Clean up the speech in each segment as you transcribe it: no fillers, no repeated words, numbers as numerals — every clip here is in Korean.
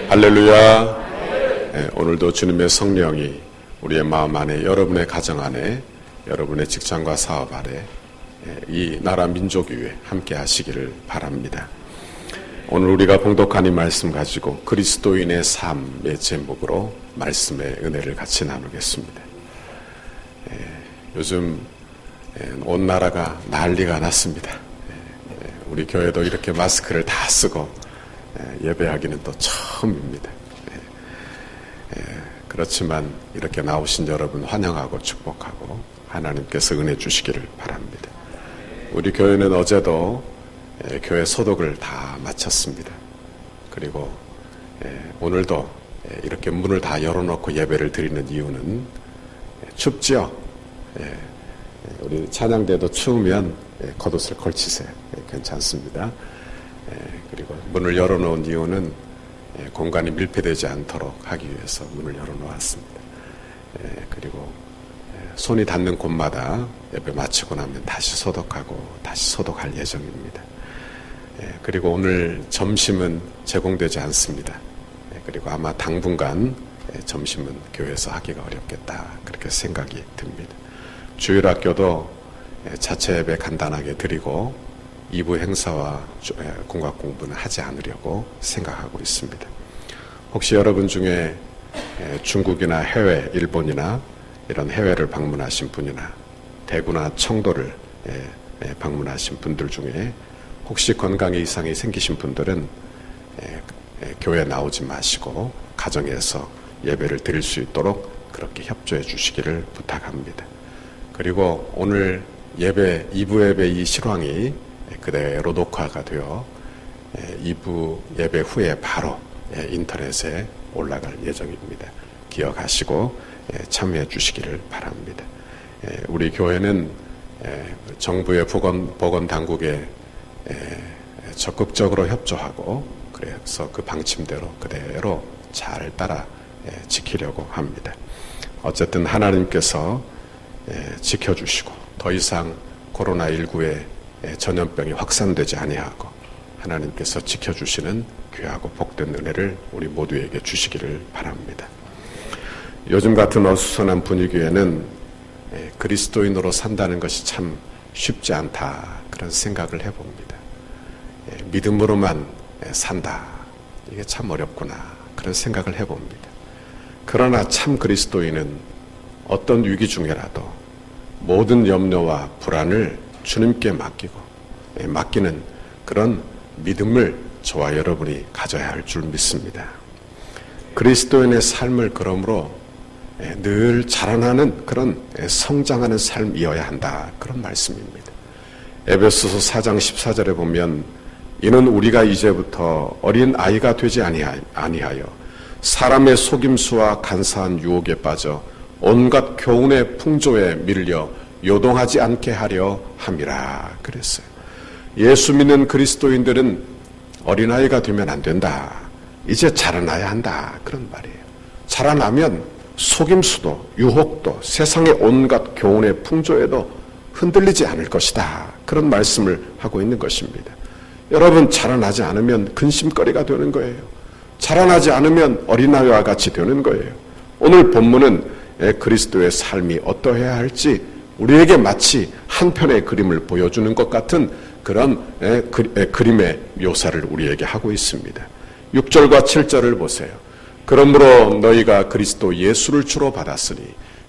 할렐루야. 오늘도 주님의 성령이 우리의 마음 안에, 여러분의 가정 안에, 여러분의 직장과 사업 안에, 이 나라 민족 위에 함께 하시기를 바랍니다. 오늘 우리가 봉독한 이 말씀 가지고 그리스도인의 삶의 제목으로 말씀의 은혜를 같이 나누겠습니다. 요즘 온 나라가 난리가 났습니다. 우리 교회도 이렇게 마스크를 다 쓰고 예배하기는 또 처음입니다. 그렇지만 이렇게 나오신 여러분 환영하고 축복하고 하나님께서 은혜 주시기를 바랍니다. 우리 교회는 어제도 교회 소독을 다 마쳤습니다. 그리고 오늘도 이렇게 문을 다 열어놓고 예배를 드리는 이유는 춥지요? 우리 찬양대도 추우면 겉옷을 걸치세요. 괜찮습니다. 그리고 문을 열어놓은 이유는 공간이 밀폐되지 않도록 하기 위해서 문을 열어놓았습니다. 그리고 손이 닿는 곳마다 예배 마치고 나면 다시 소독하고 다시 소독할 예정입니다. 그리고 오늘 점심은 제공되지 않습니다. 그리고 아마 당분간 점심은 교회에서 하기가 어렵겠다, 그렇게 생각이 듭니다. 주일학교도 자체 예배 간단하게 드리고 2부 행사와 공학 공부는 하지 않으려고 생각하고 있습니다. 혹시 여러분 중에 중국이나 해외, 일본이나 이런 해외를 방문하신 분이나 대구나 청도를 방문하신 분들 중에 혹시 건강에 이상이 생기신 분들은 교회에 나오지 마시고 가정에서 예배를 드릴 수 있도록 그렇게 협조해 주시기를 부탁합니다. 그리고 오늘 예배, 2부 예배 이 실황이 그대로 녹화가 되어 2부 예배 후에 바로 인터넷에 올라갈 예정입니다. 기억하시고 참여해 주시기를 바랍니다. 우리 교회는 정부의 보건당국에 적극적으로 협조하고 그래서 그 방침대로 그대로 잘 따라 지키려고 합니다. 어쨌든 하나님께서 지켜주시고 더 이상 코로나19의 전염병이 확산되지 아니하고 하나님께서 지켜주시는 귀하고 복된 은혜를 우리 모두에게 주시기를 바랍니다. 요즘 같은 어수선한 분위기에는 그리스도인으로 산다는 것이 참 쉽지 않다, 그런 생각을 해봅니다. 믿음으로만 산다, 이게 참 어렵구나, 그런 생각을 해봅니다. 그러나 참 그리스도인은 어떤 위기 중에라도 모든 염려와 불안을 주님께 맡기는 그런 믿음을 저와 여러분이 가져야 할 줄 믿습니다. 그리스도인의 삶을 그러므로 늘 자라나는 그런 성장하는 삶이어야 한다, 그런 말씀입니다. 에베소서 4장 14절에 보면 이는 우리가 이제부터 어린 아이가 되지 아니하여 사람의 속임수와 간사한 유혹에 빠져 온갖 교훈의 풍조에 밀려 요동하지 않게 하려 함이라 그랬어요. 예수 믿는 그리스도인들은 어린아이가 되면 안 된다, 이제 자라나야 한다, 그런 말이에요. 자라나면 속임수도 유혹도 세상의 온갖 교훈의 풍조에도 흔들리지 않을 것이다, 그런 말씀을 하고 있는 것입니다. 여러분, 자라나지 않으면 근심거리가 되는 거예요. 자라나지 않으면 어린아이와 같이 되는 거예요. 오늘 본문은 그리스도의 삶이 어떠해야 할지 우리에게 마치 한 편의 그림을 보여주는 것 같은 그런 그림의 묘사를 우리에게 하고 있습니다. 6절과 7절을 보세요. 그러므로 너희가 그리스도 예수를 주로 받았으니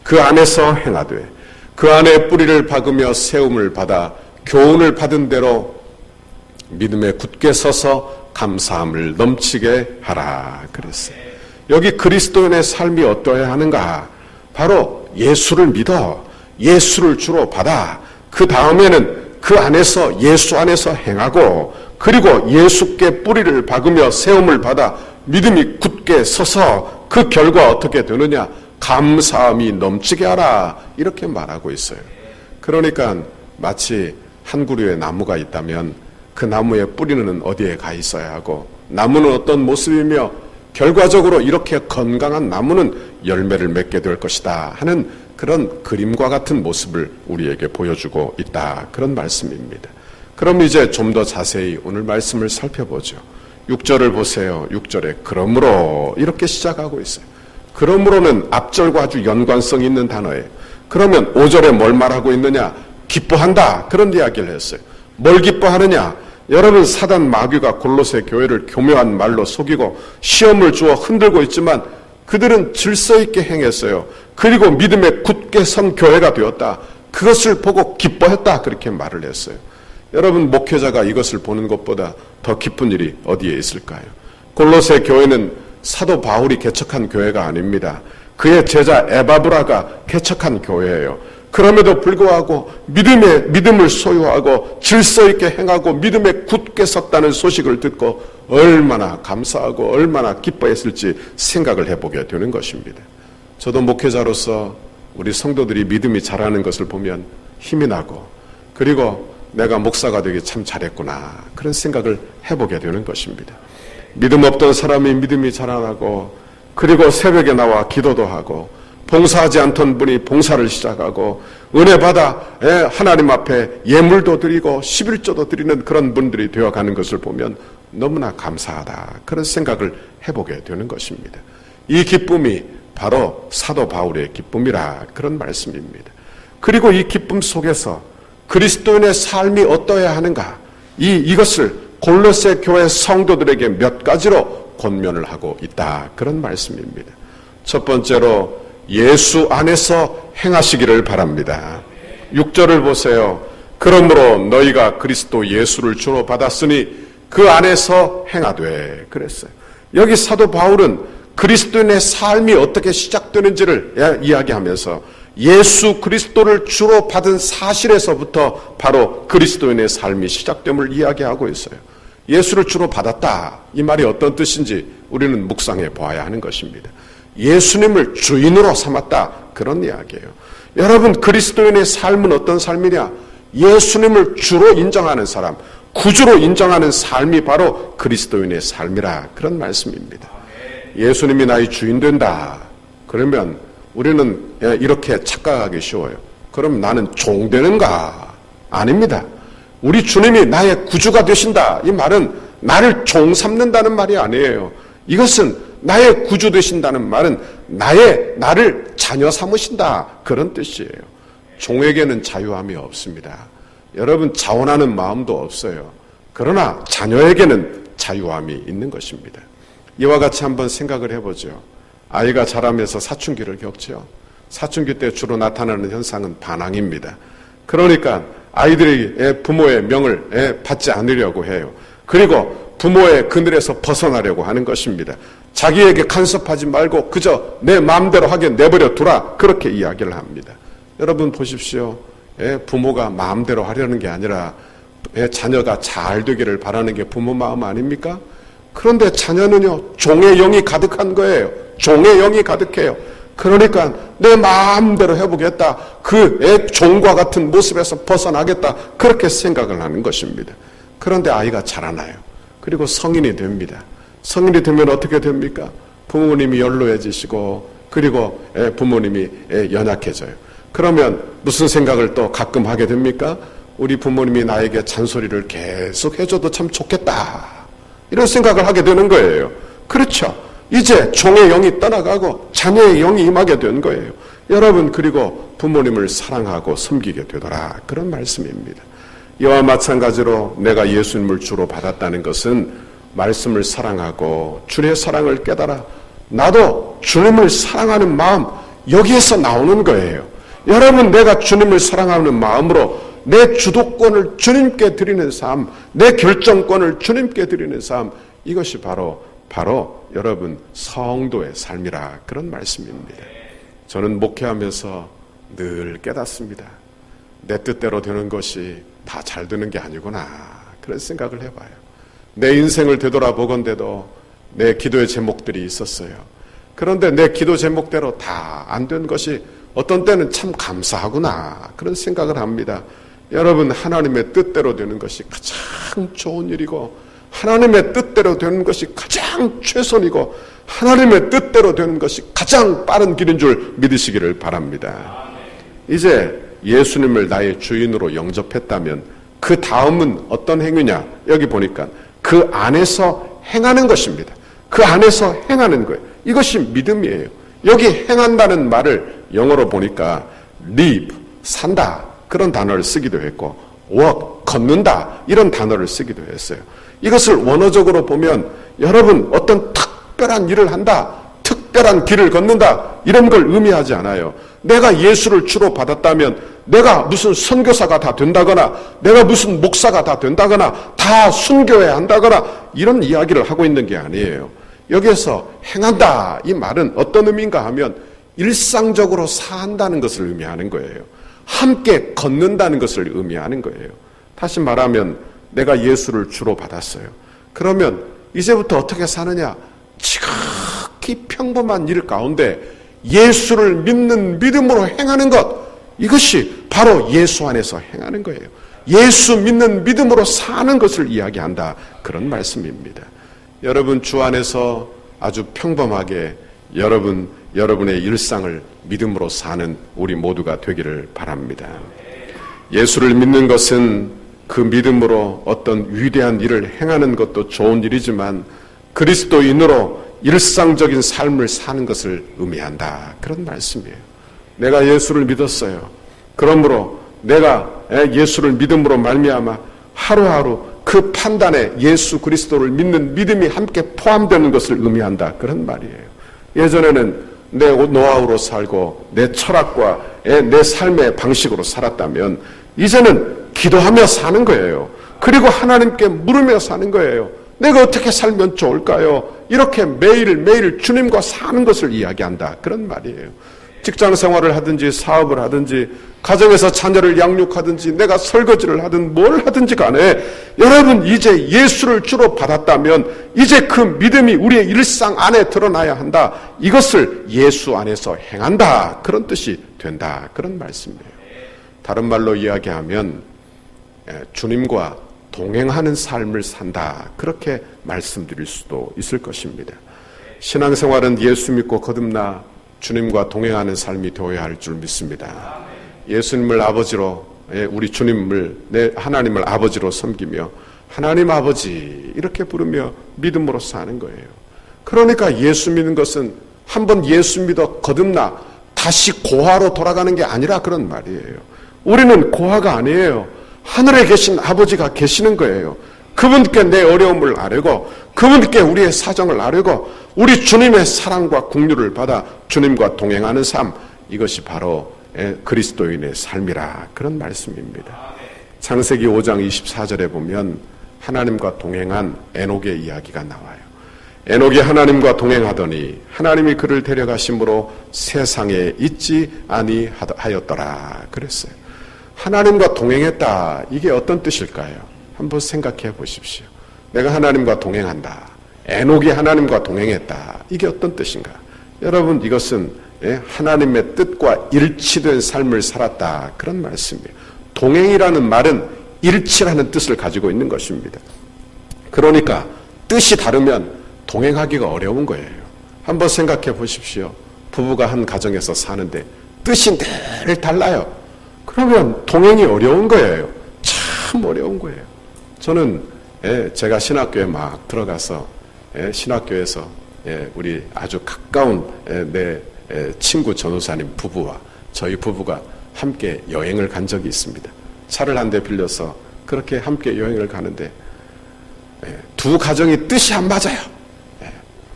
그 안에서 행하되 그 안에 뿌리를 박으며 세움을 받아 교훈을 받은 대로 믿음에 굳게 서서 감사함을 넘치게 하라 그랬어요. 여기 그리스도인의 삶이 어떠해야 하는가? 바로 예수를 믿어 예수를 주로 받아 그 다음에는 그 안에서 예수 안에서 행하고 그리고 예수께 뿌리를 박으며 세움을 받아 믿음이 굳게 서서 그 결과 어떻게 되느냐? 감사함이 넘치게 하라, 이렇게 말하고 있어요. 그러니까 마치 한 그루의 나무가 있다면 그 나무의 뿌리는 어디에 가 있어야 하고 나무는 어떤 모습이며 결과적으로 이렇게 건강한 나무는 열매를 맺게 될 것이다 하는 그런 그림과 같은 모습을 우리에게 보여주고 있다, 그런 말씀입니다. 그럼 이제 좀 더 자세히 오늘 말씀을 살펴보죠. 6절을 보세요. 6절에 그러므로 이렇게 시작하고 있어요. 그러므로는 앞절과 아주 연관성 있는 단어예요. 그러면 5절에 뭘 말하고 있느냐? 기뻐한다. 그런 이야기를 했어요. 뭘 기뻐하느냐? 여러분, 사단 마귀가 골로새 교회를 교묘한 말로 속이고 시험을 주어 흔들고 있지만 그들은 질서 있게 행했어요. 그리고 믿음에 굳게 선 교회가 되었다. 그것을 보고 기뻐했다. 그렇게 말을 했어요. 여러분, 목회자가 이것을 보는 것보다 더 기쁜 일이 어디에 있을까요? 골로새 교회는 사도 바울이 개척한 교회가 아닙니다. 그의 제자 에바브라가 개척한 교회예요. 그럼에도 불구하고 믿음을 소유하고 질서 있게 행하고 믿음에 굳게 섰다는 소식을 듣고 얼마나 감사하고 얼마나 기뻐했을지 생각을 해보게 되는 것입니다. 저도 목회자로서 우리 성도들이 믿음이 자라는 것을 보면 힘이 나고, 그리고 내가 목사가 되기 참 잘했구나, 그런 생각을 해보게 되는 것입니다. 믿음 없던 사람이 믿음이 자라나고, 그리고 새벽에 나와 기도도 하고, 봉사하지 않던 분이 봉사를 시작하고, 은혜 받아 하나님 앞에 예물도 드리고 11조도 드리는 그런 분들이 되어가는 것을 보면 너무나 감사하다, 그런 생각을 해보게 되는 것입니다. 이 기쁨이 바로 사도 바울의 기쁨이라, 그런 말씀입니다. 그리고 이 기쁨 속에서 그리스도인의 삶이 어떠해야 하는가, 이것을 골로새 교회 성도들에게 몇 가지로 권면을 하고 있다, 그런 말씀입니다. 첫 번째로 예수 안에서 행하시기를 바랍니다. 6절을 보세요. 그러므로 너희가 그리스도 예수를 주로 받았으니 그 안에서 행하되, 그랬어요. 여기 사도 바울은 그리스도인의 삶이 어떻게 시작되는지를 이야기하면서 예수 그리스도를 주로 받은 사실에서부터 바로 그리스도인의 삶이 시작됨을 이야기하고 있어요. 예수를 주로 받았다, 이 말이 어떤 뜻인지 우리는 묵상해 보아야 하는 것입니다. 예수님을 주인으로 삼았다, 그런 이야기예요. 여러분, 그리스도인의 삶은 어떤 삶이냐? 예수님을 주로 인정하는 사람, 구주로 인정하는 삶이 바로 그리스도인의 삶이라, 그런 말씀입니다. 예수님이 나의 주인 된다, 그러면 우리는 이렇게 착각하기 쉬워요. 그럼 나는 종 되는가? 아닙니다. 우리 주님이 나의 구주가 되신다, 이 말은 나를 종 삼는다는 말이 아니에요. 이것은 나의 구주 되신다는 말은 나를 자녀 삼으신다, 그런 뜻이에요. 종에게는 자유함이 없습니다. 여러분, 자원하는 마음도 없어요. 그러나 자녀에게는 자유함이 있는 것입니다. 이와 같이 한번 생각을 해보죠. 아이가 자라면서 사춘기를 겪죠. 사춘기 때 주로 나타나는 현상은 반항입니다. 그러니까 아이들이 부모의 명을 받지 않으려고 해요. 그리고 부모의 그늘에서 벗어나려고 하는 것입니다. 자기에게 간섭하지 말고 그저 내 마음대로 하게 내버려 두라, 그렇게 이야기를 합니다. 여러분 보십시오. 부모가 마음대로 하려는 게 아니라 자녀가 잘 되기를 바라는 게 부모 마음 아닙니까? 그런데 자녀는요, 종의 영이 가득한 거예요. 종의 영이 가득해요. 그러니까 내 마음대로 해보겠다, 그 종과 같은 모습에서 벗어나겠다, 그렇게 생각을 하는 것입니다. 그런데 아이가 자라나요. 그리고 성인이 됩니다. 성인이 되면 어떻게 됩니까? 부모님이 연로해지시고, 그리고 부모님이 연약해져요. 그러면 무슨 생각을 또 가끔 하게 됩니까? 우리 부모님이 나에게 잔소리를 계속 해줘도 참 좋겠다, 이런 생각을 하게 되는 거예요. 그렇죠. 이제 종의 영이 떠나가고 자녀의 영이 임하게 된 거예요. 여러분, 그리고 부모님을 사랑하고 섬기게 되더라, 그런 말씀입니다. 이와 마찬가지로 내가 예수님을 주로 받았다는 것은 말씀을 사랑하고 주의 사랑을 깨달아 나도 주님을 사랑하는 마음, 여기에서 나오는 거예요. 여러분, 내가 주님을 사랑하는 마음으로 내 주도권을 주님께 드리는 삶, 내 결정권을 주님께 드리는 삶, 이것이 바로 여러분 성도의 삶이라, 그런 말씀입니다. 저는 목회하면서 늘 깨닫습니다. 내 뜻대로 되는 것이 다 잘 되는 게 아니구나, 그런 생각을 해봐요. 내 인생을 되돌아보건대도 내 기도의 제목들이 있었어요. 그런데 내 기도 제목대로 다 안 된 것이 어떤 때는 참 감사하구나, 그런 생각을 합니다. 여러분, 하나님의 뜻대로 되는 것이 가장 좋은 일이고, 하나님의 뜻대로 되는 것이 가장 최선이고, 하나님의 뜻대로 되는 것이 가장 빠른 길인 줄 믿으시기를 바랍니다. 이제 예수님을 나의 주인으로 영접했다면 그 다음은 어떤 행위냐? 여기 보니까 그 안에서 행하는 것입니다. 그 안에서 행하는 거예요. 이것이 믿음이에요. 여기 행한다는 말을 영어로 보니까 live, 산다 그런 단어를 쓰기도 했고 walk, 걷는다 이런 단어를 쓰기도 했어요. 이것을 원어적으로 보면 여러분 어떤 특별한 일을 한다, 특별한 길을 걷는다 이런 걸 의미하지 않아요. 내가 예수를 주로 받았다면 내가 무슨 선교사가 다 된다거나 내가 무슨 목사가 다 된다거나 다 순교해야 한다거나 이런 이야기를 하고 있는 게 아니에요. 여기에서 행한다 이 말은 어떤 의미인가 하면 일상적으로 사한다는 것을 의미하는 거예요. 함께 걷는다는 것을 의미하는 거예요. 다시 말하면 내가 예수를 주로 받았어요. 그러면 이제부터 어떻게 사느냐? 지극히 평범한 일 가운데 예수를 믿는 믿음으로 행하는 것, 이것이 바로 예수 안에서 행하는 거예요. 예수 믿는 믿음으로 사는 것을 이야기한다. 그런 말씀입니다. 여러분 주 안에서 아주 평범하게 여러분의 일상을 믿음으로 사는 우리 모두가 되기를 바랍니다. 예수를 믿는 것은 그 믿음으로 어떤 위대한 일을 행하는 것도 좋은 일이지만 그리스도인으로 일상적인 삶을 사는 것을 의미한다. 그런 말씀이에요. 내가 예수를 믿었어요. 그러므로 내가 예수를 믿음으로 말미암아 하루하루 그 판단에 예수 그리스도를 믿는 믿음이 함께 포함되는 것을 의미한다. 그런 말이에요. 예전에는 내 노하우로 살고 내 철학과 내 삶의 방식으로 살았다면 이제는 기도하며 사는 거예요. 그리고 하나님께 물으며 사는 거예요. 내가 어떻게 살면 좋을까요? 이렇게 매일매일 주님과 사는 것을 이야기한다. 그런 말이에요. 직장 생활을 하든지 사업을 하든지 가정에서 자녀를 양육하든지 내가 설거지를 하든 뭘 하든지 간에 여러분 이제 예수를 주로 받았다면 이제 그 믿음이 우리의 일상 안에 드러나야 한다. 이것을 예수 안에서 행한다. 그런 뜻이 된다. 그런 말씀이에요. 다른 말로 이야기하면 주님과 동행하는 삶을 산다. 그렇게 말씀드릴 수도 있을 것입니다. 신앙생활은 예수 믿고 거듭나 주님과 동행하는 삶이 되어야 할 줄 믿습니다. 예수님을 아버지로, 우리 주님을, 하나님을 아버지로 섬기며 하나님 아버지 이렇게 부르며 믿음으로 사는 거예요. 그러니까 예수 믿는 것은 한번 예수 믿어 거듭나 다시 고아로 돌아가는 게 아니라 그런 말이에요. 우리는 고아가 아니에요. 하늘에 계신 아버지가 계시는 거예요. 그분께 내 어려움을 아뢰고 그분께 우리의 사정을 아뢰고 우리 주님의 사랑과 긍휼을 받아 주님과 동행하는 삶, 이것이 바로 그리스도인의 삶이라 그런 말씀입니다. 창세기 5장 24절에 보면 하나님과 동행한 에녹의 이야기가 나와요. 에녹이 하나님과 동행하더니 하나님이 그를 데려가심으로 세상에 있지 아니하였더라 그랬어요. 하나님과 동행했다. 이게 어떤 뜻일까요? 한번 생각해 보십시오. 내가 하나님과 동행한다. 에녹이 하나님과 동행했다. 이게 어떤 뜻인가? 여러분 이것은 하나님의 뜻과 일치된 삶을 살았다. 그런 말씀이에요. 동행이라는 말은 일치라는 뜻을 가지고 있는 것입니다. 그러니까 뜻이 다르면 동행하기가 어려운 거예요. 한번 생각해 보십시오. 부부가 한 가정에서 사는데 뜻이 늘 달라요. 그러면 동행이 어려운 거예요. 참 어려운 거예요. 저는 제가 신학교에 막 들어가서 신학교에서 우리 아주 가까운 내 친구 전우사님 부부와 저희 부부가 함께 여행을 간 적이 있습니다. 차를 한 대 빌려서 그렇게 함께 여행을 가는데 두 가정이 뜻이 안 맞아요.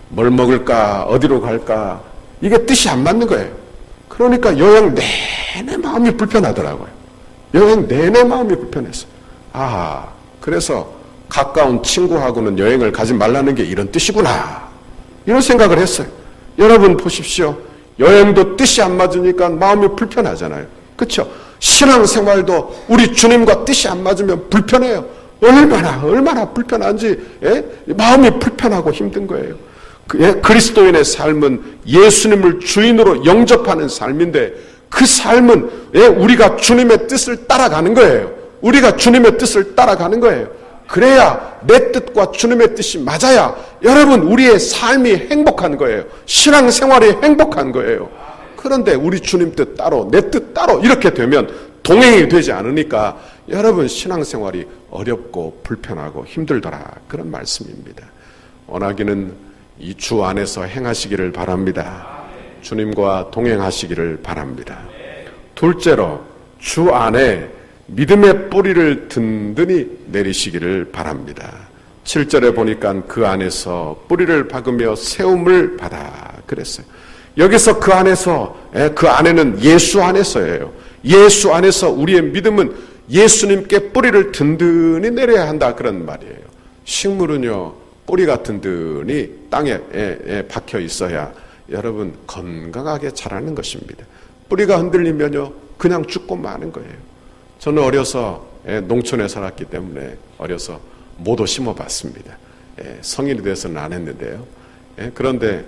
뭘 먹을까 어디로 갈까 이게 뜻이 안 맞는 거예요. 그러니까 여행 내내 마음이 불편하더라고요. 여행 내내 마음이 불편했어요. 그래서 가까운 친구하고는 여행을 가지 말라는 게 이런 뜻이구나. 이런 생각을 했어요. 여러분 보십시오. 여행도 뜻이 안 맞으니까 마음이 불편하잖아요. 그렇죠? 신앙생활도 우리 주님과 뜻이 안 맞으면 불편해요. 얼마나 불편한지 마음이 불편하고 힘든 거예요. 그리스도인의 삶은 예수님을 주인으로 영접하는 삶인데 그 삶은 우리가 주님의 뜻을 따라가는 거예요. 우리가 주님의 뜻을 따라가는 거예요. 그래야 내 뜻과 주님의 뜻이 맞아야 여러분 우리의 삶이 행복한 거예요. 신앙생활이 행복한 거예요. 그런데 우리 주님 뜻 따로 내 뜻 따로 이렇게 되면 동행이 되지 않으니까 여러분 신앙생활이 어렵고 불편하고 힘들더라 그런 말씀입니다. 원하기는 이 주 안에서 행하시기를 바랍니다. 주님과 동행하시기를 바랍니다. 둘째로 주 안에 믿음의 뿌리를 든든히 내리시기를 바랍니다. 7절에 보니까 그 안에서 뿌리를 박으며 세움을 받아 그랬어요. 여기서 그 안에서, 그 안에는 예수 안에서예요. 예수 안에서 우리의 믿음은 예수님께 뿌리를 든든히 내려야 한다 그런 말이에요. 식물은요 뿌리가 든든히 땅에 박혀 있어야 여러분 건강하게 자라는 것입니다. 뿌리가 흔들리면요 그냥 죽고 마는 거예요. 저는 어려서 농촌에 살았기 때문에 어려서 모도 심어봤습니다. 성인이 돼서는 안 했는데요. 그런데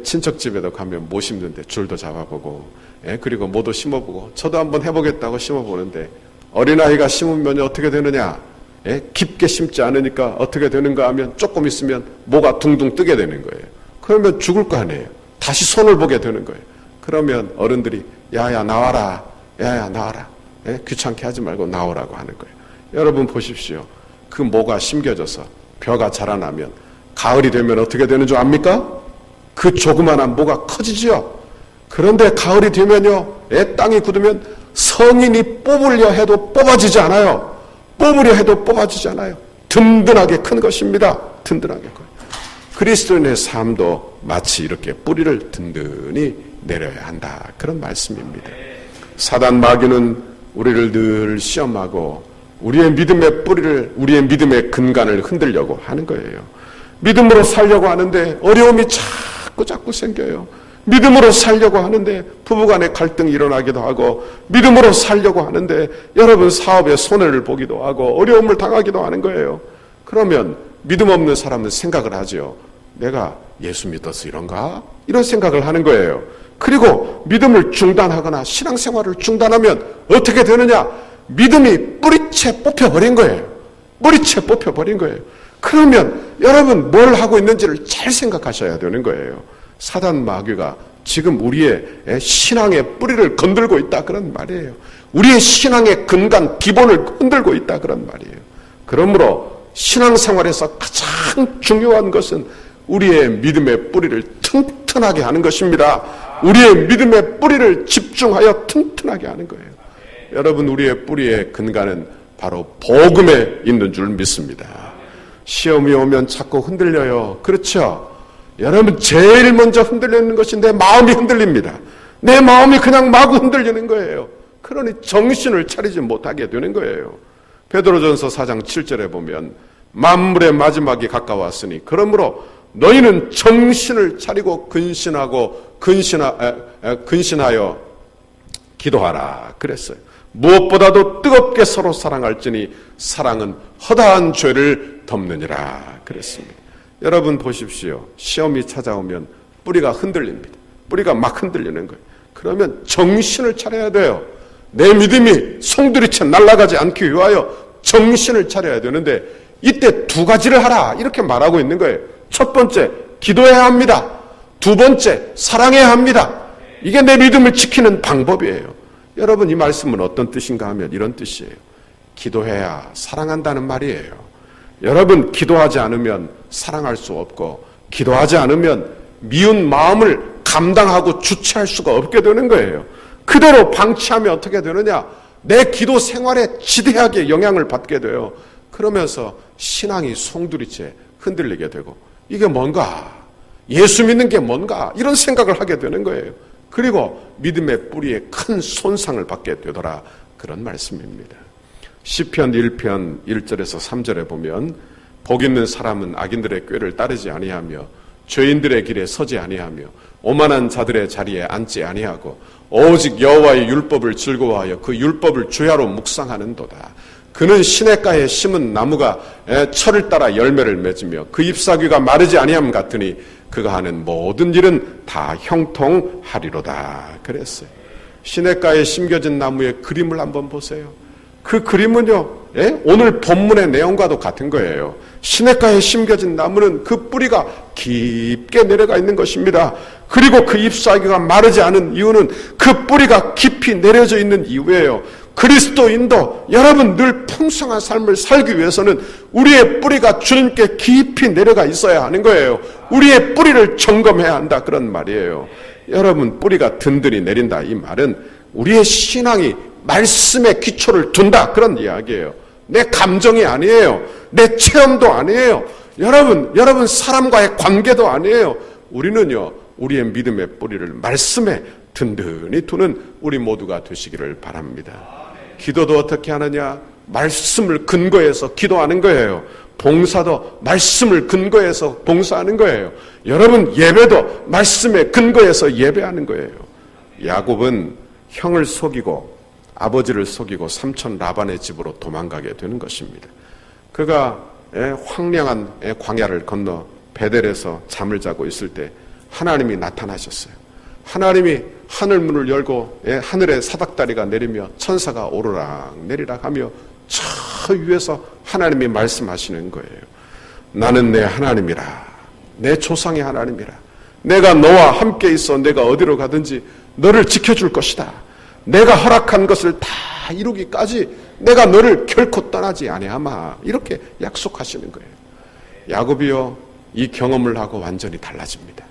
친척 집에도 가면 모 심는데 줄도 잡아보고 그리고 모도 심어보고 저도 한번 해보겠다고 심어보는데 어린아이가 심으면 어떻게 되느냐? 깊게 심지 않으니까 어떻게 되는가 하면 조금 있으면 모가 둥둥 뜨게 되는 거예요. 그러면 죽을 거 아니에요. 다시 손을 보게 되는 거예요. 그러면 어른들이 야야 나와라. 야야 나와라. 귀찮게 하지 말고 나오라고 하는 거예요. 여러분 보십시오. 그 모가 심겨져서 벼가 자라나면 가을이 되면 어떻게 되는 줄 압니까? 그 조그만한 모가 커지지요. 그런데 가을이 되면요 땅이 굳으면 성인이 뽑으려 해도 뽑아지지 않아요. 뽑으려 해도 뽑아지지 않아요. 든든하게 큰 것입니다. 든든하게 커요. 그리스도인의 삶도 마치 이렇게 뿌리를 든든히 내려야 한다 그런 말씀입니다. 사단 마귀는 우리를 늘 시험하고 우리의 믿음의 뿌리를, 우리의 믿음의 근간을 흔들려고 하는 거예요. 믿음으로 살려고 하는데 어려움이 자꾸 생겨요. 믿음으로 살려고 하는데 부부간에 갈등이 일어나기도 하고, 믿음으로 살려고 하는데 여러분 사업에 손해를 보기도 하고 어려움을 당하기도 하는 거예요. 그러면 믿음 없는 사람은 생각을 하죠. 내가 예수 믿어서 이런가? 이런 생각을 하는 거예요. 그리고 믿음을 중단하거나 신앙생활을 중단하면 어떻게 되느냐? 믿음이 뿌리채 뽑혀버린 거예요. 뿌리채 뽑혀버린 거예요. 그러면 여러분 뭘 하고 있는지를 잘 생각하셔야 되는 거예요. 사단 마귀가 지금 우리의 신앙의 뿌리를 건들고 있다 그런 말이에요. 우리의 신앙의 근간 기본을 흔들고 있다 그런 말이에요. 그러므로 신앙생활에서 가장 중요한 것은 우리의 믿음의 뿌리를 튼튼하게 하는 것입니다. 우리의 믿음의 뿌리를 집중하여 튼튼하게 하는 거예요. 여러분 우리의 뿌리의 근간은 바로 복음에 있는 줄 믿습니다. 시험이 오면 자꾸 흔들려요. 그렇죠? 여러분 제일 먼저 흔들리는 것이 내 마음이 흔들립니다. 내 마음이 그냥 마구 흔들리는 거예요. 그러니 정신을 차리지 못하게 되는 거예요. 베드로전서 4장 7절에 보면 만물의 마지막이 가까웠으니 그러므로 너희는 정신을 차리고 근신하여 기도하라 그랬어요. 무엇보다도 뜨겁게 서로 사랑할지니 사랑은 허다한 죄를 덮느니라 그랬습니다. 여러분 보십시오. 시험이 찾아오면 뿌리가 흔들립니다. 뿌리가 막 흔들리는 거예요. 그러면 정신을 차려야 돼요. 내 믿음이 송두리째 날아가지 않기 위하여 정신을 차려야 되는데 이때 두 가지를 하라 이렇게 말하고 있는 거예요. 첫 번째, 기도해야 합니다. 두 번째, 사랑해야 합니다. 이게 내 믿음을 지키는 방법이에요. 여러분 이 말씀은 어떤 뜻인가 하면 이런 뜻이에요. 기도해야 사랑한다는 말이에요. 여러분 기도하지 않으면 사랑할 수 없고 기도하지 않으면 미운 마음을 감당하고 주체할 수가 없게 되는 거예요. 그대로 방치하면 어떻게 되느냐? 내 기도 생활에 지대하게 영향을 받게 돼요. 그러면서 신앙이 송두리째 흔들리게 되고 이게 뭔가? 예수 믿는 게 뭔가? 이런 생각을 하게 되는 거예요. 그리고 믿음의 뿌리에 큰 손상을 받게 되더라 그런 말씀입니다. 시편 1편 1절에서 3절에 보면 복 있는 사람은 악인들의 꾀를 따르지 아니하며 죄인들의 길에 서지 아니하며 오만한 자들의 자리에 앉지 아니하고 오직 여호와의 율법을 즐거워하여 그 율법을 주야로 묵상하는도다. 그는 시냇가에 심은 나무가 철을 따라 열매를 맺으며 그 잎사귀가 마르지 아니함 같으니 그가 하는 모든 일은 다 형통하리로다 그랬어요. 시냇가에 심겨진 나무의 그림을 한번 보세요. 그 그림은요, 오늘 본문의 내용과도 같은 거예요. 시냇가에 심겨진 나무는 그 뿌리가 깊게 내려가 있는 것입니다. 그리고 그 잎사귀가 마르지 않은 이유는 그 뿌리가 깊이 내려져 있는 이유예요. 그리스도인도 여러분 늘 풍성한 삶을 살기 위해서는 우리의 뿌리가 주님께 깊이 내려가 있어야 하는 거예요. 우리의 뿌리를 점검해야 한다 그런 말이에요. 여러분 뿌리가 든든히 내린다 이 말은 우리의 신앙이 말씀에 기초를 둔다 그런 이야기예요. 내 감정이 아니에요. 내 체험도 아니에요. 여러분 사람과의 관계도 아니에요. 우리는요 우리의 믿음의 뿌리를 말씀에 든든히 두는 우리 모두가 되시기를 바랍니다. 기도도 어떻게 하느냐? 말씀을 근거해서 기도하는 거예요. 봉사도 말씀을 근거해서 봉사하는 거예요. 여러분 예배도 말씀에 근거해서 예배하는 거예요. 야곱은 형을 속이고 아버지를 속이고 삼촌 라반의 집으로 도망가게 되는 것입니다. 그가 황량한 광야를 건너 베델에서 잠을 자고 있을 때 하나님이 나타나셨어요. 하나님이 하늘문을 열고 하늘에 사닥다리가 내리며 천사가 오르락 내리락 하며 저 위에서 하나님이 말씀하시는 거예요. 나는 내 하나님이라. 내 조상의 하나님이라. 내가 너와 함께 있어 내가 어디로 가든지 너를 지켜줄 것이다. 내가 허락한 것을 다 이루기까지 내가 너를 결코 떠나지 아니하마. 이렇게 약속하시는 거예요. 야곱이요 이 경험을 하고 완전히 달라집니다.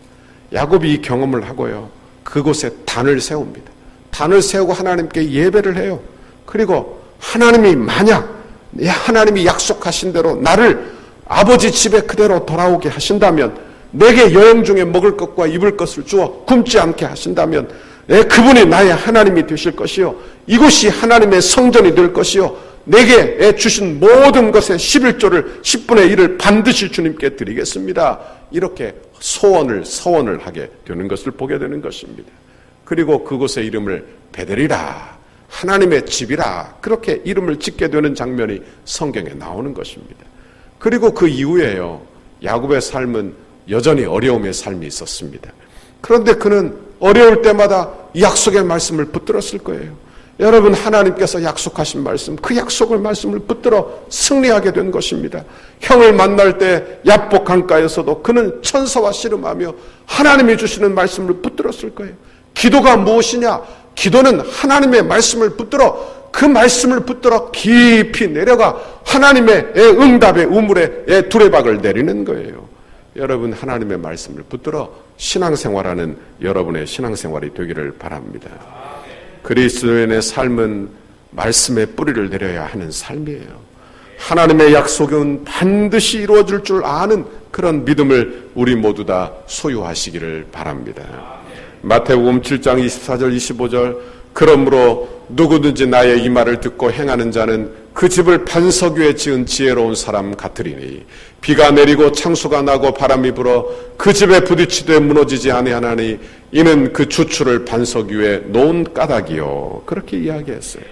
야곱이 이 경험을 하고요 그곳에 단을 세웁니다. 단을 세우고 하나님께 예배를 해요. 그리고 하나님이 만약 하나님이 약속하신 대로 나를 아버지 집에 그대로 돌아오게 하신다면 내게 여행 중에 먹을 것과 입을 것을 주어 굶지 않게 하신다면 그분이 나의 하나님이 되실 것이요 이곳이 하나님의 성전이 될 것이요 내게 주신 모든 것의 11조를 10분의 1을 반드시 주님께 드리겠습니다. 이렇게 서원을 하게 되는 것을 보게 되는 것입니다. 그리고 그곳의 이름을 베델이라 하나님의 집이라 그렇게 이름을 짓게 되는 장면이 성경에 나오는 것입니다. 그리고 그 이후에요 야곱의 삶은 여전히 어려움의 삶이 있었습니다. 그런데 그는 어려울 때마다 약속의 말씀을 붙들었을 거예요. 여러분 하나님께서 약속하신 말씀 그 약속의 말씀을 붙들어 승리하게 된 것입니다. 형을 만날 때 야복 강가에서도 그는 천사와 씨름하며 하나님이 주시는 말씀을 붙들었을 거예요. 기도가 무엇이냐? 기도는 하나님의 말씀을 붙들어 그 말씀을 붙들어 깊이 내려가 하나님의 응답의 우물에 두레박을 내리는 거예요. 여러분 하나님의 말씀을 붙들어 신앙생활하는 여러분의 신앙생활이 되기를 바랍니다. 그리스도인의 삶은 말씀의 뿌리를 내려야 하는 삶이에요. 하나님의 약속은 반드시 이루어질 줄 아는 그런 믿음을 우리 모두 다 소유하시기를 바랍니다. 마태복음 7장 24절 25절 그러므로 누구든지 나의 이 말을 듣고 행하는 자는 그 집을 반석 위에 지은 지혜로운 사람 같으리니 비가 내리고 창수가 나고 바람이 불어 그 집에 부딪히되 무너지지 아니하나니 이는 그 주추를 반석 위에 놓은 까닭이요. 그렇게 이야기했어요.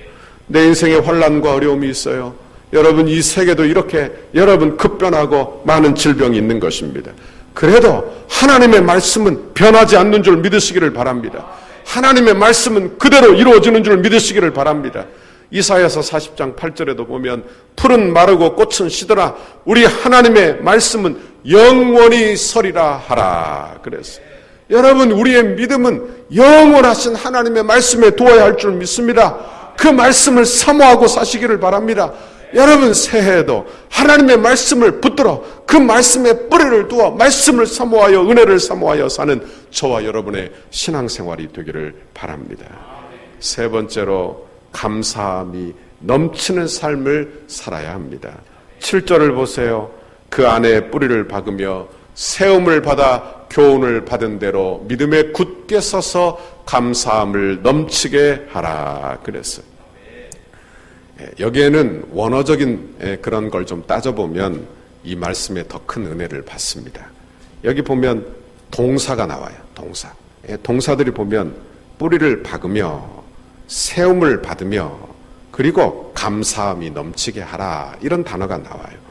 내 인생에 환난과 어려움이 있어요. 여러분 이 세계도 이렇게 여러분 급변하고 많은 질병이 있는 것입니다. 그래도 하나님의 말씀은 변하지 않는 줄 믿으시기를 바랍니다. 하나님의 말씀은 그대로 이루어지는 줄 믿으시기를 바랍니다. 이사야서 40장 8절에도 보면 풀은 마르고 꽃은 시들아 우리 하나님의 말씀은 영원히 서리라 하라 그랬어요. 여러분 우리의 믿음은 영원하신 하나님의 말씀에 두어야 할 줄 믿습니다. 그 말씀을 사모하고 사시기를 바랍니다. 여러분 새해에도 하나님의 말씀을 붙들어 그 말씀에 뿌리를 두어 말씀을 사모하여 은혜를 사모하여 사는 저와 여러분의 신앙생활이 되기를 바랍니다. 세 번째로 감사함이 넘치는 삶을 살아야 합니다. 7절을 보세요. 그 안에 뿌리를 박으며 세움을 받아 교훈을 받은 대로 믿음에 굳게 서서 감사함을 넘치게 하라 그랬어요. 여기에는 원어적인 그런 걸 좀 따져보면 이 말씀에 더 큰 은혜를 받습니다. 여기 보면 동사가 나와요. 동사들이 보면 뿌리를 박으며 세움을 받으며 그리고 감사함이 넘치게 하라 이런 단어가 나와요.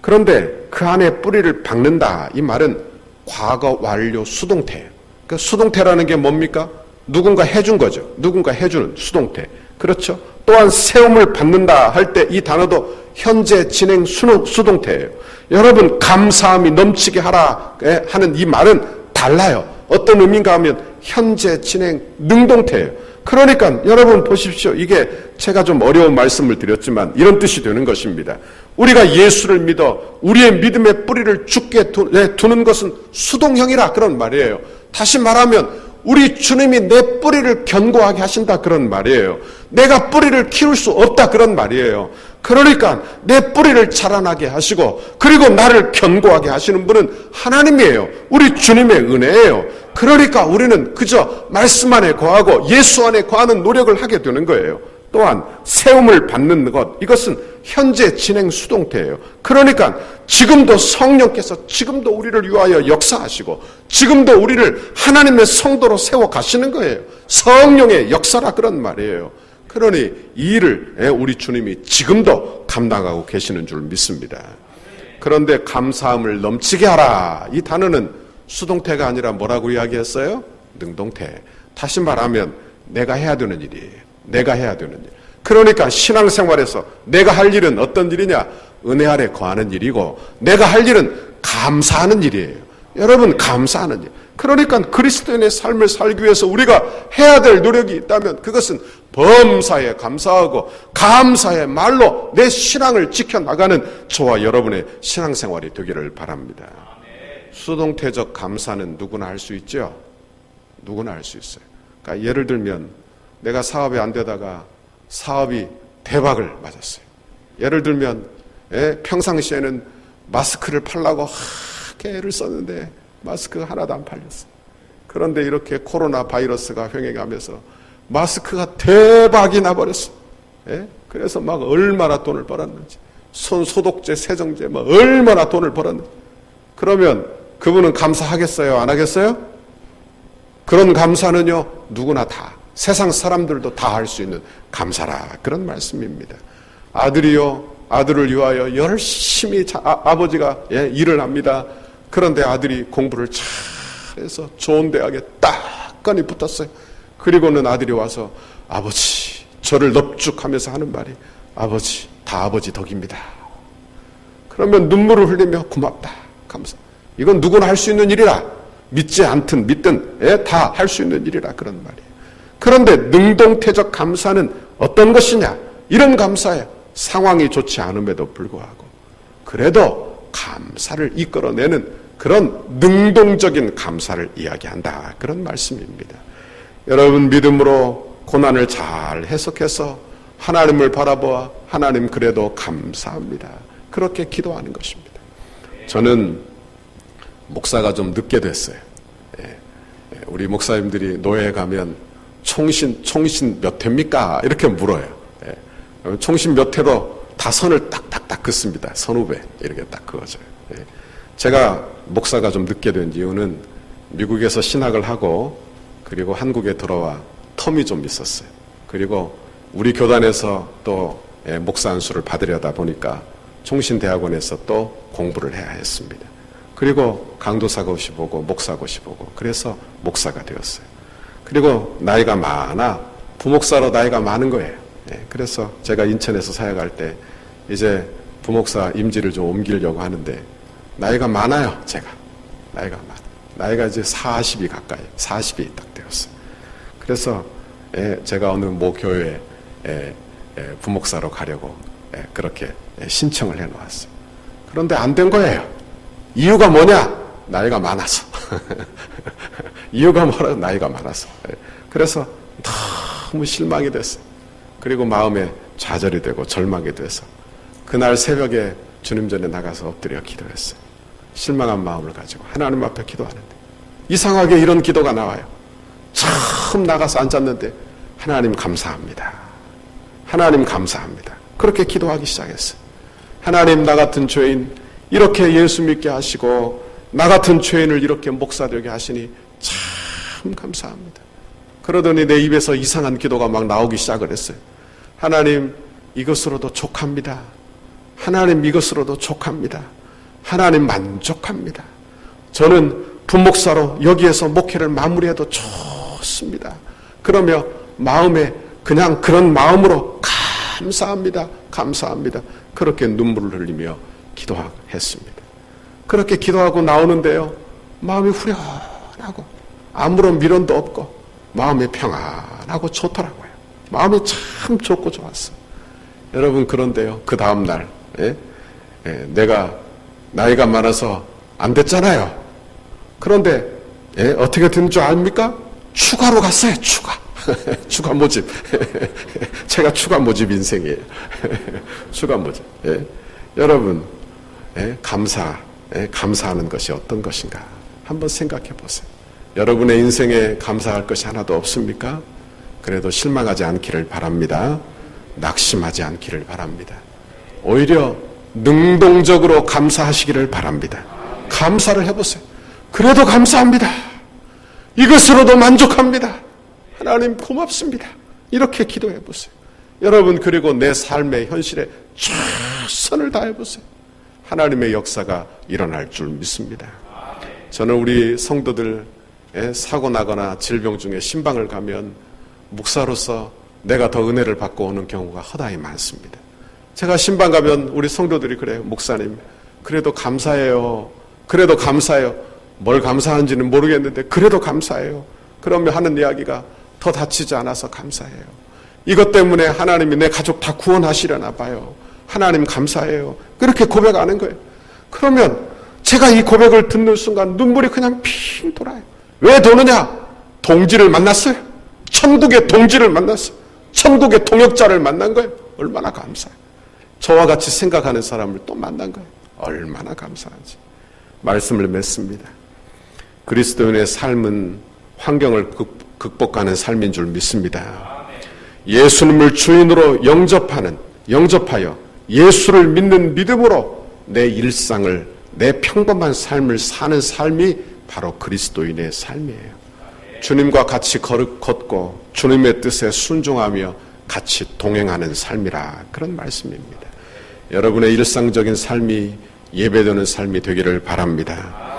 그런데 그 안에 뿌리를 박는다 이 말은 과거 완료 수동태예요. 그 수동태라는 게 뭡니까? 누군가 해준 거죠. 누군가 해주는 수동태. 그렇죠? 또한 세움을 받는다 할 때 이 단어도 현재 진행 수동태예요. 여러분 감사함이 넘치게 하라 하는 이 말은 달라요. 어떤 의미인가 하면 현재 진행 능동태예요. 그러니까 여러분 보십시오. 이게 제가 좀 어려운 말씀을 드렸지만 이런 뜻이 되는 것입니다. 우리가 예수를 믿어 우리의 믿음의 뿌리를 죽게 두는 것은 수동형이라 그런 말이에요. 다시 말하면 우리 주님이 내 뿌리를 견고하게 하신다 그런 말이에요. 내가 뿌리를 키울 수 없다 그런 말이에요. 그러니까 내 뿌리를 자라나게 하시고 그리고 나를 견고하게 하시는 분은 하나님이에요. 우리 주님의 은혜예요. 그러니까 우리는 그저 말씀 안에 거하고 예수 안에 거하는 노력을 하게 되는 거예요. 또한 세움을 받는 것, 이것은 현재 진행 수동태예요. 그러니까 지금도 성령께서 지금도 우리를 위하여 역사하시고 지금도 우리를 하나님의 성도로 세워 가시는 거예요. 성령의 역사라 그런 말이에요. 그러니 이 일을 우리 주님이 지금도 감당하고 계시는 줄 믿습니다. 그런데 감사함을 넘치게 하라, 이 단어는 수동태가 아니라 뭐라고 이야기했어요? 능동태. 다시 말하면 내가 해야 되는 일이에요. 내가 해야 되는 일. 그러니까 신앙생활에서 내가 할 일은 어떤 일이냐? 은혜 아래 거하는 일이고 내가 할 일은 감사하는 일이에요. 여러분, 감사하는 일. 그러니까 그리스도인의 삶을 살기 위해서 우리가 해야 될 노력이 있다면 그것은 범사에 감사하고 감사의 말로 내 신앙을 지켜나가는 저와 여러분의 신앙생활이 되기를 바랍니다. 수동태적 감사는 누구나 할 수 있죠? 누구나 할 수 있어요. 그러니까 예를 들면 내가 사업이 안 되다가 사업이 대박을 맞았어요. 예를 들면 평상시에는 마스크를 팔려고 애를 썼는데 마스크가 하나도 안 팔렸어요. 그런데 이렇게 코로나 바이러스가 횡행하면서 마스크가 대박이 나버렸어요. 그래서 막 얼마나 돈을 벌었는지, 손 소독제, 세정제 막 얼마나 돈을 벌었는지. 그러면 그분은 감사하겠어요? 안 하겠어요? 그런 감사는요, 누구나 다, 세상 사람들도 다 할 수 있는 감사라, 그런 말씀입니다. 아들이요, 아들을 위하여 열심히 아버지가 일을 합니다. 그런데 아들이 공부를 잘해서 좋은 대학에 딱건이 붙었어요. 그리고는 아들이 와서 아버지, 저를 넙죽하면서 하는 말이 아버지, 다 아버지 덕입니다. 그러면 눈물을 흘리며 고맙다, 감사. 이건 누구나 할 수 있는 일이라, 믿지 않든 믿든 다 할 수 있는 일이라, 그런 말이에요. 그런데 능동태적 감사는 어떤 것이냐? 이런 감사에 상황이 좋지 않음에도 불구하고 그래도 감사를 이끌어내는 그런 능동적인 감사를 이야기한다, 그런 말씀입니다. 여러분, 믿음으로 고난을 잘 해석해서 하나님을 바라보아 하나님 그래도 감사합니다, 그렇게 기도하는 것입니다. 저는 목사가 좀 늦게 됐어요. 우리 목사님들이 노예에 가면 총신 몇 회입니까? 이렇게 물어요. 총신 몇 회로 다 선을 딱딱딱 긋습니다. 선후배 이렇게 딱 그어져요. 제가 목사가 좀 늦게 된 이유는 미국에서 신학을 하고 그리고 한국에 들어와 텀이 좀 있었어요. 그리고 우리 교단에서 또 목사 안수를 받으려다 보니까 총신대학원에서 또 공부를 해야 했습니다. 그리고 강도사고시 보고 목사고시 보고 그래서 목사가 되었어요. 그리고 나이가 많아, 부목사로 나이가 많은 거예요. 그래서 제가 인천에서 사역할 때 이제 부목사 임지를 좀 옮기려고 하는데 나이가 많아요. 제가 나이가 많아. 나이가 이제 40이 가까이, 40이 딱 되었어요. 그래서 제가 어느 모 교회에 부목사로 가려고 그렇게 신청을 해놓았어요. 그런데 안 된 거예요. 이유가 뭐냐? 나이가 많아서. 이유가 뭐라? 나이가 많아서. 그래서 너무 실망이 됐어요. 그리고 마음에 좌절이 되고 절망이 돼서 그날 새벽에 주님 전에 나가서 엎드려 기도했어요. 실망한 마음을 가지고 하나님 앞에 기도하는데 이상하게 이런 기도가 나와요. 처음 나가서 앉았는데 하나님 감사합니다. 하나님 감사합니다. 그렇게 기도하기 시작했어요. 하나님, 나 같은 죄인 이렇게 예수 믿게 하시고 나 같은 죄인을 이렇게 목사 되게 하시니 참 감사합니다. 그러더니 내 입에서 이상한 기도가 막 나오기 시작을 했어요. 하나님, 이것으로도 족합니다. 하나님, 이것으로도 족합니다. 하나님, 만족합니다. 저는 부목사로 여기에서 목회를 마무리해도 좋습니다. 그러며 마음에 그냥 그런 마음으로 감사합니다. 감사합니다. 그렇게 눈물을 흘리며 기도했습니다. 그렇게 기도하고 나오는데요, 마음이 후련하고 아무런 미련도 없고 마음이 평안하고 좋더라고요. 마음이 참 좋고 좋았어. 여러분, 그런데요, 그 다음날 내가 나이가 많아서 안 됐잖아요. 그런데 어떻게 된 줄 압니까? 추가로 갔어요. 추가 모집. 제가 추가 모집 인생이에요. 추가 모집. 여러분, 감사하는 것이 어떤 것인가 한번 생각해 보세요. 여러분의 인생에 감사할 것이 하나도 없습니까? 그래도 실망하지 않기를 바랍니다. 낙심하지 않기를 바랍니다. 오히려 능동적으로 감사하시기를 바랍니다. 감사를 해보세요. 그래도 감사합니다. 이것으로도 만족합니다. 하나님 고맙습니다. 이렇게 기도해 보세요. 여러분, 그리고 내 삶의 현실에 최선을 다해 보세요. 하나님의 역사가 일어날 줄 믿습니다. 저는 우리 성도들 사고 나거나 질병 중에 신방을 가면 목사로서 내가 더 은혜를 받고 오는 경우가 허다히 많습니다. 제가 신방 가면 우리 성도들이 그래요. 목사님, 그래도 감사해요. 그래도 감사해요. 뭘 감사한지는 모르겠는데 그래도 감사해요. 그러면 하는 이야기가 더 다치지 않아서 감사해요. 이것 때문에 하나님이 내 가족 다 구원하시려나 봐요. 하나님 감사해요. 그렇게 고백하는 거예요. 그러면 제가 이 고백을 듣는 순간 눈물이 그냥 핑 돌아요. 왜 도느냐? 동지를 만났어요. 천국의 동지를 만났어요. 천국의 동역자를 만난 거예요. 얼마나 감사해요. 저와 같이 생각하는 사람을 또 만난 거예요. 얼마나 감사한지. 말씀을 맺습니다. 그리스도인의 삶은 환경을 극복하는 삶인 줄 믿습니다. 예수님을 주인으로 영접하여 예수를 믿는 믿음으로 내 일상을, 내 평범한 삶을 사는 삶이 바로 그리스도인의 삶이에요. 주님과 같이 걷고 주님의 뜻에 순종하며 같이 동행하는 삶이라, 그런 말씀입니다. 여러분의 일상적인 삶이 예배되는 삶이 되기를 바랍니다.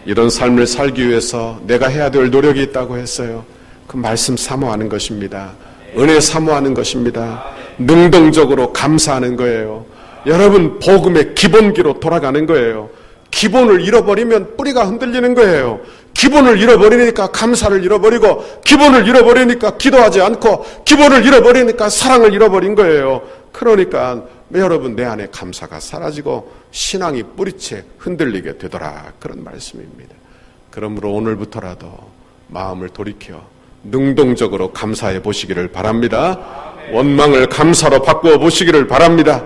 이런 삶을 살기 위해서 내가 해야 될 노력이 있다고 했어요. 그 말씀 사모하는 것입니다. 은혜 사모하는 것입니다. 능동적으로 감사하는 거예요. 여러분, 복음의 기본기로 돌아가는 거예요. 기본을 잃어버리면 뿌리가 흔들리는 거예요. 기본을 잃어버리니까 감사를 잃어버리고, 기본을 잃어버리니까 기도하지 않고, 기본을 잃어버리니까 사랑을 잃어버린 거예요. 그러니까 여러분, 내 안에 감사가 사라지고 신앙이 뿌리채 흔들리게 되더라, 그런 말씀입니다. 그러므로 오늘부터라도 마음을 돌이켜 능동적으로 감사해 보시기를 바랍니다. 원망을 감사로 바꾸어 보시기를 바랍니다.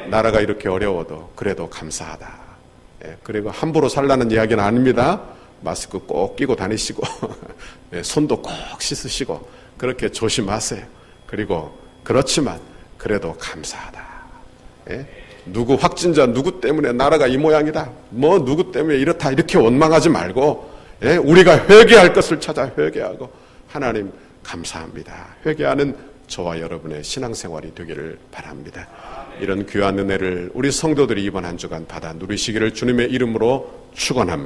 나라가 이렇게 어려워도 그래도 감사하다. 그리고 함부로 살라는 이야기는 아닙니다. 마스크 꼭 끼고 다니시고 손도 꼭 씻으시고 그렇게 조심하세요. 그리고 그렇지만 그래도 감사하다. 누구 확진자 누구 때문에 나라가 이 모양이다, 뭐 누구 때문에 이렇다, 이렇게 원망하지 말고 우리가 회개할 것을 찾아 회개하고, 하나님 감사합니다, 회개하는 저와 여러분의 신앙생활이 되기를 바랍니다. 이런 귀한 은혜를 우리 성도들이 이번 한 주간 받아 누리시기를 주님의 이름으로 축원합니다.